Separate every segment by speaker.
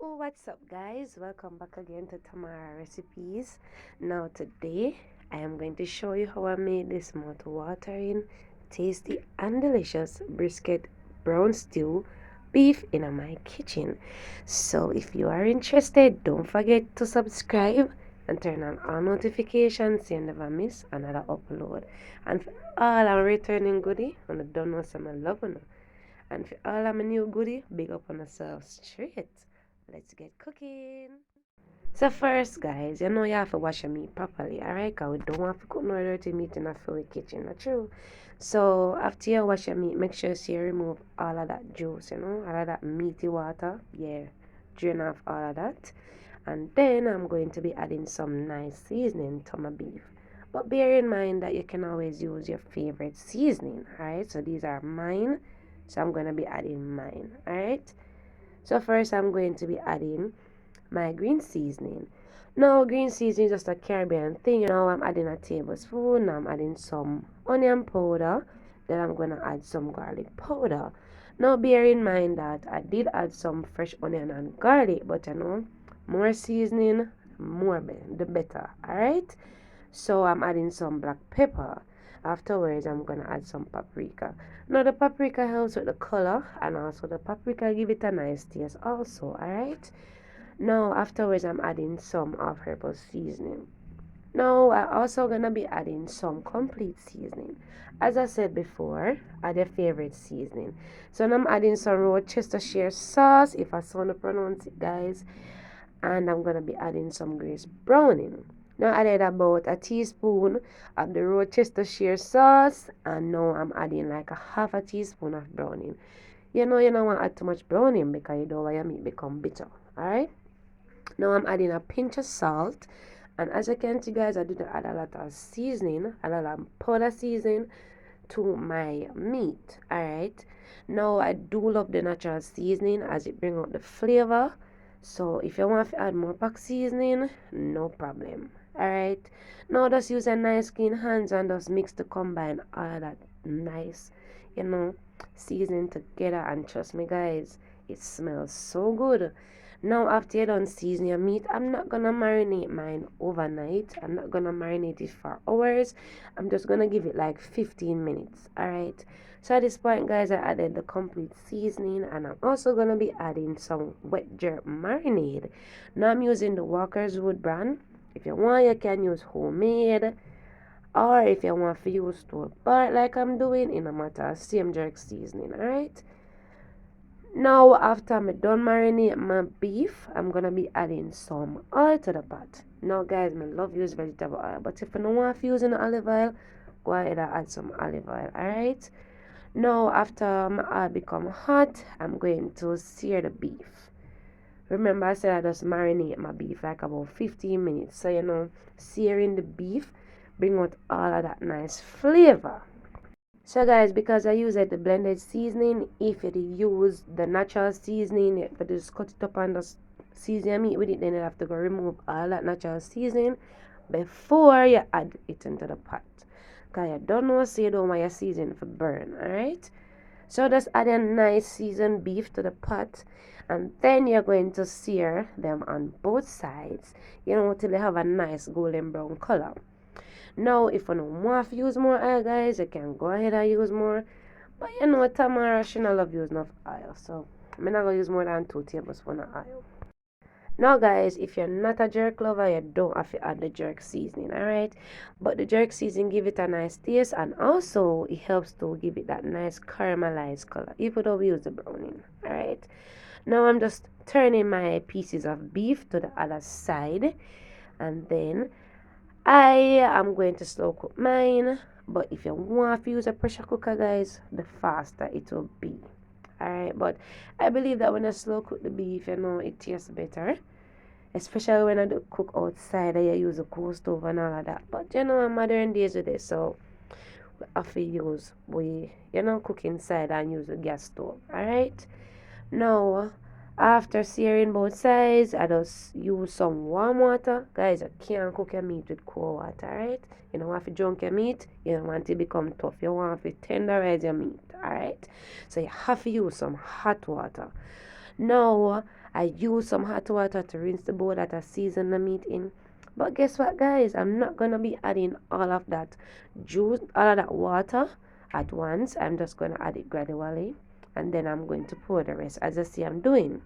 Speaker 1: What's up, guys? Welcome back again to Tamara Recipes. Now, today I am going to show you how I made this mouth-watering, tasty, and delicious brisket brown stew beef in my kitchen. So, if you are interested, don't forget to subscribe and turn on all notifications so you never miss another upload. And for all our returning goodie, and I don't know some I love you. And for all I'm a new goodie, big up on yourself straight. Let's get cooking. So first, guys, you know you have to wash your meat properly, alright? Cause we don't want to cook no dirty meat in a full kitchen, not true? So after you wash your meat, make sure you remove all of that juice, all of that meaty water. Yeah, drain off all of that. And then I'm going to be adding some nice seasoning to my beef. But bear in mind that you can always use your favorite seasoning, alright? So these are mine. So I'm going to be adding mine, alright? So first I'm going to be adding my green seasoning. Now green seasoning is just a Caribbean thing. Now I'm adding a tablespoon. Now I'm adding some onion powder. Then I'm going to add some garlic powder. Now bear in mind that I did add some fresh onion and garlic, but more seasoning, the better. Alright? So I'm adding some black pepper. Afterwards, I'm going to add some paprika. Now the paprika helps with the color, and also the paprika give it a nice taste also, alright? Now afterwards, I'm adding some all-purpose seasoning. Now I'm also going to be adding some complete seasoning. As I said before, add your favorite seasoning. So now I'm adding some worchestishire sauce, if I want to pronounce it, guys. And I'm going to be adding some grease browning. Now I added about a teaspoon of the worcestershire sauce, and now I'm adding like a half a teaspoon of browning. You don't want to add too much browning because you don't want your meat become bitter. Alright? Now I'm adding a pinch of salt, and as you can see, guys, I did add a lot of seasoning, a lot of powder seasoning to my meat. Alright? Now I do love the natural seasoning as it brings out the flavor. So if you want to add more pack seasoning, no problem. Alright. Now just use a nice clean hands and just mix to combine all that nice, seasoning together, and trust me, guys, it smells so good. Now after you done season your meat, I'm not gonna marinate mine overnight. I'm not gonna marinate it for hours. I'm just gonna give it like 15 minutes. Alright. So at this point, guys, I added the complete seasoning, and I'm also going to be adding some wet jerk marinade. Now I'm using the Walker's Wood brand. If you want, you can use homemade, or if you want to use store-bought like I'm doing, in a matter of same jerk seasoning, alright? Now after I'm done marinate my beef, I'm going to be adding some oil to the pot. Now guys, I love use vegetable oil, but if you don't want to use olive oil, go ahead and add some olive oil, alright? Now, after my oil become hot, I'm going to sear the beef. Remember, I said I just marinate my beef like about 15 minutes. So, searing the beef bring out all of that nice flavor. So, guys, because I use the blended seasoning, if you use the natural seasoning, if you just cut it up and just season your meat with it, then you have to go remove all that natural seasoning before you add it into the pot. Because you don't know, so you don't want your seasoning to burn, alright? So just add a nice seasoned beef to the pot, and then you're going to sear them on both sides, till they have a nice golden brown color. Now, if you don't want to use more oil, guys, you can go ahead and use more. But Tamara, she not love using enough oil, so I'm not going to use more than 2 tablespoons of oil. Now guys, if you're not a jerk lover, you don't have to add the jerk seasoning, alright? But the jerk seasoning give it a nice taste, and also it helps to give it that nice caramelized color, even though we use the browning, alright? Now I'm just turning my pieces of beef to the other side, and then I am going to slow cook mine. But if you want to use a pressure cooker, guys, the faster it will be. Alright, but I believe that when I slow cook the beef, it tastes better. Especially when I do cook outside, I use a coal stove and all of that. But I'm modern days with this, so we have to use, cook inside and use a gas stove. Alright? Now, after searing both sides, I just use some warm water. Guys, you can't cook your meat with cold water, alright? You don't want to junk your meat. You don't want it to become tough. You want to tenderize your meat, alright? So you have to use some hot water. Now, I use some hot water to rinse the bowl that I season the meat in. But guess what, guys? I'm not gonna be adding all of that juice, all of that water at once. I'm just gonna add it gradually, and then I'm going to pour the rest as I see I'm doing.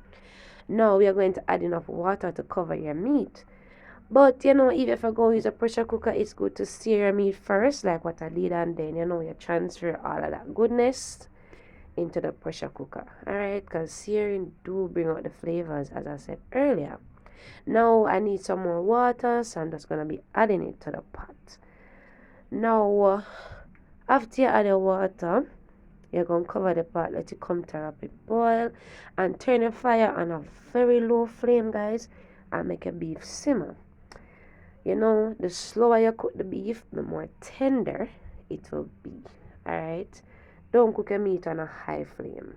Speaker 1: Now we are going to add enough water to cover your meat. But you know, if you go use a pressure cooker, it's good to sear your meat first, like what I did, and then you transfer all of that goodness into the pressure cooker. Alright, because searing do bring out the flavors, as I said earlier. Now I need some more water, so I'm just gonna be adding it to the pot. Now after you add the water, you're gonna cover the pot, let it come to a rapid boil, and turn the fire on a very low flame, guys, and make a beef simmer. You know, the slower you cook the beef, the more tender it will be. Alright, don't cook your meat on a high flame.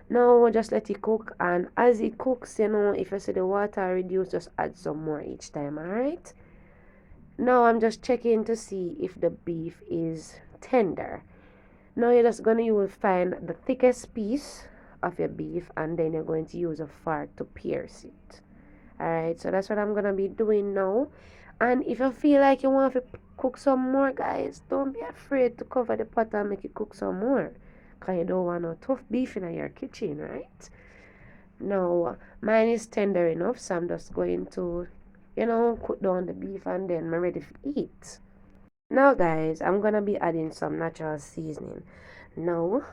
Speaker 1: Now just let it cook, and as it cooks, you know, if you see the water reduce, just add some more each time. Alright, now I'm just checking to see if the beef is tender. Now you're just going to find the thickest piece of your beef, and then you're going to use a fork to pierce it. Alright, so that's what I'm going to be doing now. And if you feel like you want to cook some more, guys, don't be afraid to cover the pot and make it cook some more, because you don't want no tough beef in your kitchen, right? Now mine is tender enough, so I'm just going to, cook down the beef, and then I'm ready to eat. Now guys, I'm gonna be adding some natural seasoning. Now,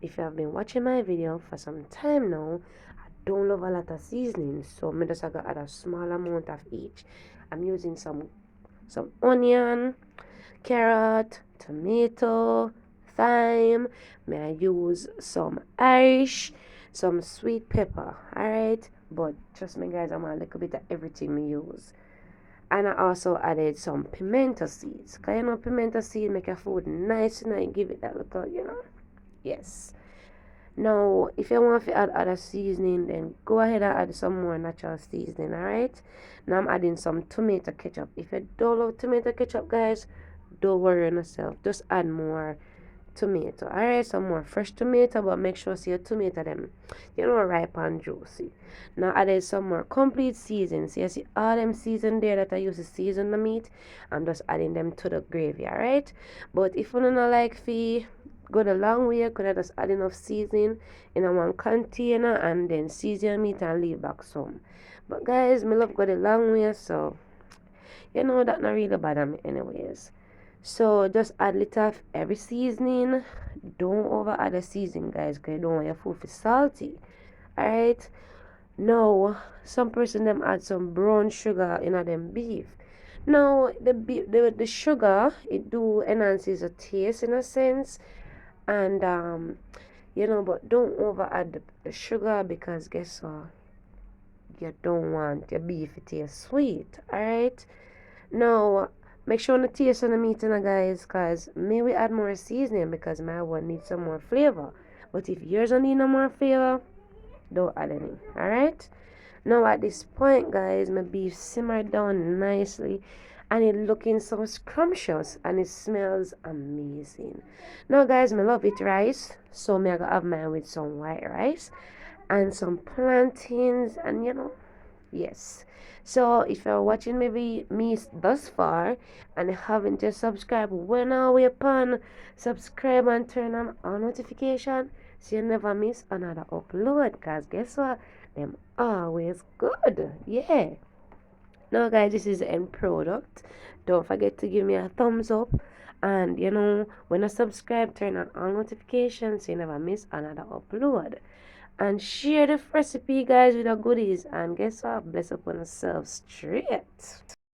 Speaker 1: if you have been watching my video for some time now, I don't love a lot of seasoning, so I'm just gonna add a small amount of each. I'm using some onion, carrot, tomato, thyme. May I use some Irish, some sweet pepper, alright? But trust me guys, I'm a little bit of everything we use. And I also added some pimento seeds, because you know pimento seed make your food nice and I give it that little, yes. Now if you want to add other seasoning, then go ahead and add some more natural seasoning. Alright, now I'm adding some tomato ketchup. If you don't love tomato ketchup, guys, don't worry on yourself, just add more tomato. Alright, some more fresh tomato, but make sure see your tomato them ripe and juicy. Now added some more complete seasons. So you see all them season there that I use to season the meat, I'm just adding them to the gravy. Alright, but if you don't like fee go the long way, you could have just add enough seasoning in a one container and then season meat and leave back some. But guys, me love go the long way, so that not really bother me anyways. So just add little of every seasoning. Don't over add the seasoning, guys, because you don't want your food to be salty. Alright, now some person them add some brown sugar in them beef. Now the sugar, it do enhances the taste in a sense, and but don't over add the sugar, because guess what, you don't want your beef to taste sweet. Alright, now make sure the taste on the meat, guys, because may we add more seasoning, because my one needs some more flavor. But if yours don't need no more flavor, don't add any. Alright, now at this point, guys, my beef simmered down nicely, and it looking so scrumptious, and it smells amazing. Now guys, I love it rice, so I'm gonna have mine with some white rice and some plantains, and yes. So if you're watching maybe me thus far and haven't just subscribed, when are we upon subscribe and turn on all notification so you never miss another upload, because guess what, them always good. Yeah. Now guys, this is the end product. Don't forget to give me a thumbs up, and when I subscribe, turn on all notifications so you never miss another upload, and share the recipe, guys, with the goodies, and guess what, bless up on yourself straight.